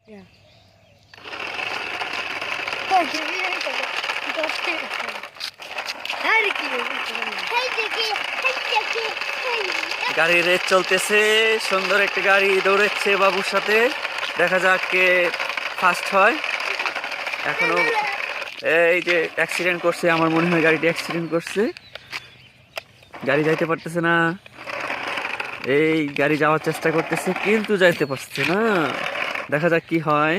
Ja. Oh, det är ju inte det. Det är stelt. Här är det. গাড়ির race চলতেছে, সুন্দর একটা গাড়ি দৌড়েছে বাবুর সাথে। দেখা যাক কে ফার্স্ট হয়। এখনো এই যে অ্যাক্সিডেন্ট করছে, আমার মনে হয় গাড়িটি অ্যাক্সিডেন্ট করছে, গাড়ি যাইতে পারতেছে না। এই গাড়ি যাওয়ার চেষ্টা করতেছে কিন্তু যাইতে পারছে না। দেখা যাক কি হয়।